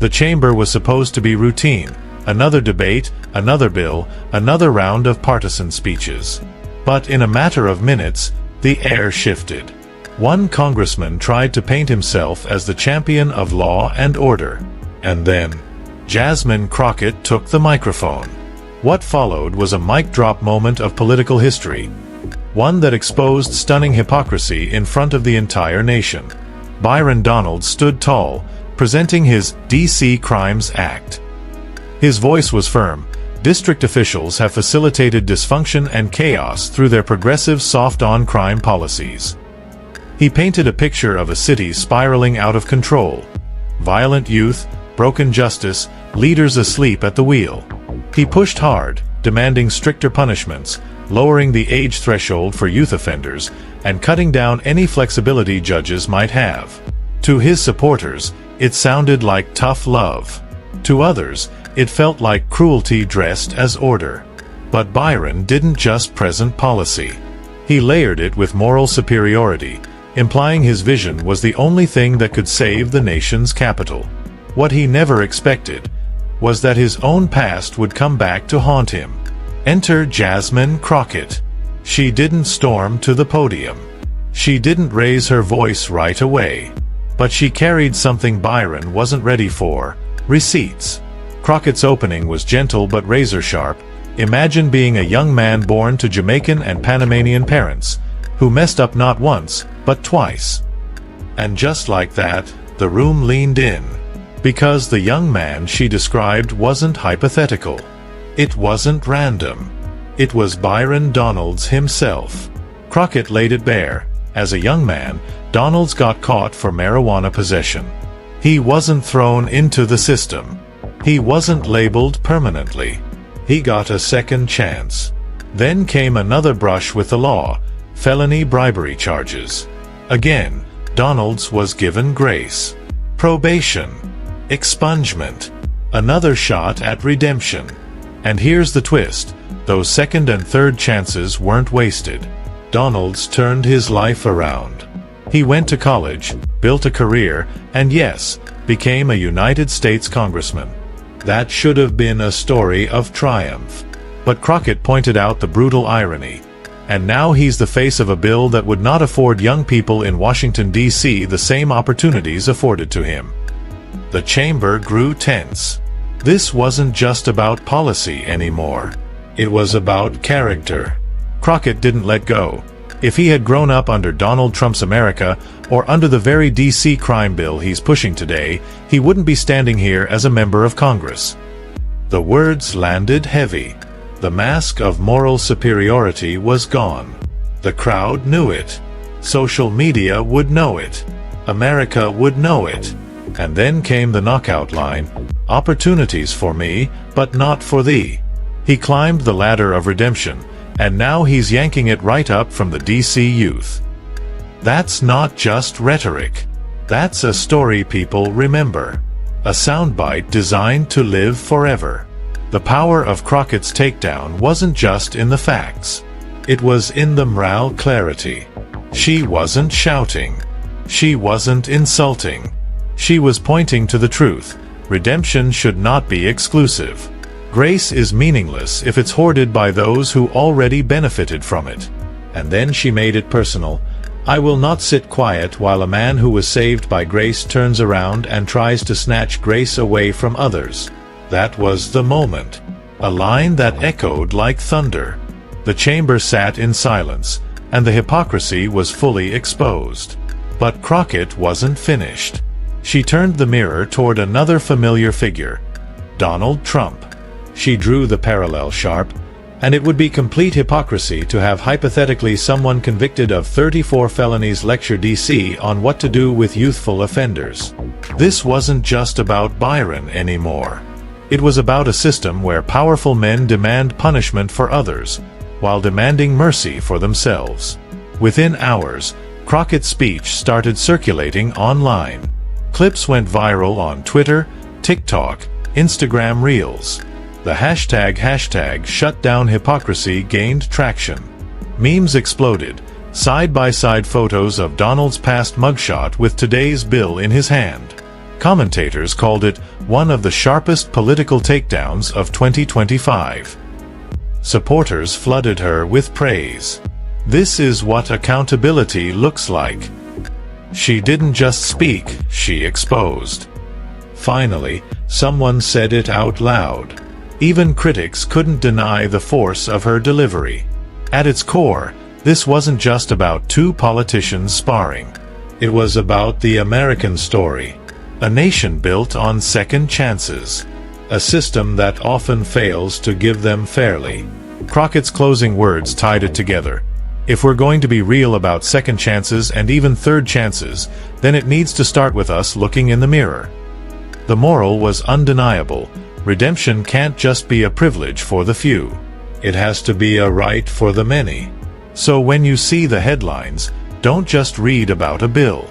The chamber was supposed to be routine. Another debate, another bill, another round of partisan speeches. But in a matter of minutes, the air shifted. One congressman tried to paint himself as the champion of law and order. And then, Jasmine Crockett took the microphone. What followed was a mic-drop moment of political history. One that exposed stunning hypocrisy in front of the entire nation. Byron Donalds stood tall, presenting his DC Crimes Act. His voice was firm. District officials have facilitated dysfunction and chaos through their progressive soft-on-crime policies. He painted a picture of a city spiraling out of control. Violent youth, broken justice, leaders asleep at the wheel. He pushed hard, demanding stricter punishments, lowering the age threshold for youth offenders, and cutting down any flexibility judges might have. To his supporters, it sounded like tough love. To others, it felt like cruelty dressed as order. But Byron didn't just present policy. He layered it with moral superiority, implying his vision was the only thing that could save the nation's capital. What he never expected was that his own past would come back to haunt him. Enter Jasmine Crockett. She didn't storm to the podium. She didn't raise her voice right away. But she carried something Byron wasn't ready for: receipts. Crockett's opening was gentle but razor-sharp. Imagine being a young man born to Jamaican and Panamanian parents, who messed up not once, but twice. And just like that, the room leaned in. Because the young man she described wasn't hypothetical. It wasn't random. It was Byron Donalds himself. Crockett laid it bare. As a young man, Donalds got caught for marijuana possession. He wasn't thrown into the system. He wasn't labeled permanently. He got a second chance. Then came another brush with the law, felony bribery charges. Again, Donalds was given grace. Probation. Expungement. Another shot at redemption. And here's the twist: those second and third chances weren't wasted. Donalds turned his life around. He went to college, built a career, and yes, became a United States congressman. That should have been a story of triumph. But Crockett pointed out the brutal irony. And now he's the face of a bill that would not afford young people in Washington, D.C. the same opportunities afforded to him. The chamber grew tense. This wasn't just about policy anymore. It was about character. Crockett didn't let go. If he had grown up under Donald Trump's America, or under the very DC crime bill he's pushing today, he wouldn't be standing here as a member of Congress. The words landed heavy. The mask of moral superiority was gone. The crowd knew it. Social media would know it. America would know it. And then came the knockout line: opportunities for me, but not for thee. He climbed the ladder of redemption, and now he's yanking it right up from the DC youth. That's not just rhetoric. That's a story people remember. A soundbite designed to live forever. The power of Crockett's takedown wasn't just in the facts. It was in the moral clarity. She wasn't shouting. She wasn't insulting. She was pointing to the truth. Redemption should not be exclusive. Grace is meaningless if it's hoarded by those who already benefited from it. And then she made it personal. I will not sit quiet while a man who was saved by grace turns around and tries to snatch grace away from others. That was the moment. A line that echoed like thunder. The chamber sat in silence, and the hypocrisy was fully exposed. But Crockett wasn't finished. She turned the mirror toward another familiar figure: Donald Trump. She drew the parallel sharp, and it would be complete hypocrisy to have hypothetically someone convicted of 34 felonies lecture DC on what to do with youthful offenders. This wasn't just about Byron anymore. It was about a system where powerful men demand punishment for others, while demanding mercy for themselves. Within hours, Crockett's speech started circulating online. Clips went viral on Twitter, TikTok, Instagram Reels. The hashtag #ShutDownHypocrisy gained traction. Memes exploded, side-by-side photos of Donald's past mugshot with today's bill in his hand. Commentators called it one of the sharpest political takedowns of 2025. Supporters flooded her with praise. This is what accountability looks like. She didn't just speak, she exposed. Finally, someone said it out loud. Even critics couldn't deny the force of her delivery. At its core, this wasn't just about two politicians sparring. It was about the American story. A nation built on second chances. A system that often fails to give them fairly. Crockett's closing words tied it together. If we're going to be real about second chances and even third chances, then it needs to start with us looking in the mirror. The moral was undeniable. Redemption can't just be a privilege for the few. It has to be a right for the many. So when you see the headlines, don't just read about a bill.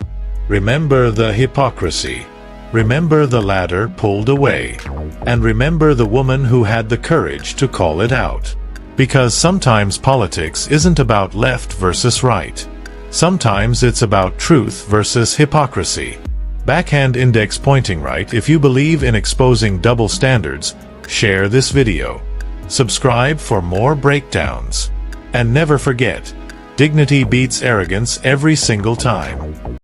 Remember the hypocrisy. Remember the ladder pulled away. And remember the woman who had the courage to call it out. Because sometimes politics isn't about left versus right. Sometimes it's about truth versus hypocrisy. Backhand index pointing right. If you believe in exposing double standards, share this video. Subscribe for more breakdowns. And never forget, dignity beats arrogance every single time.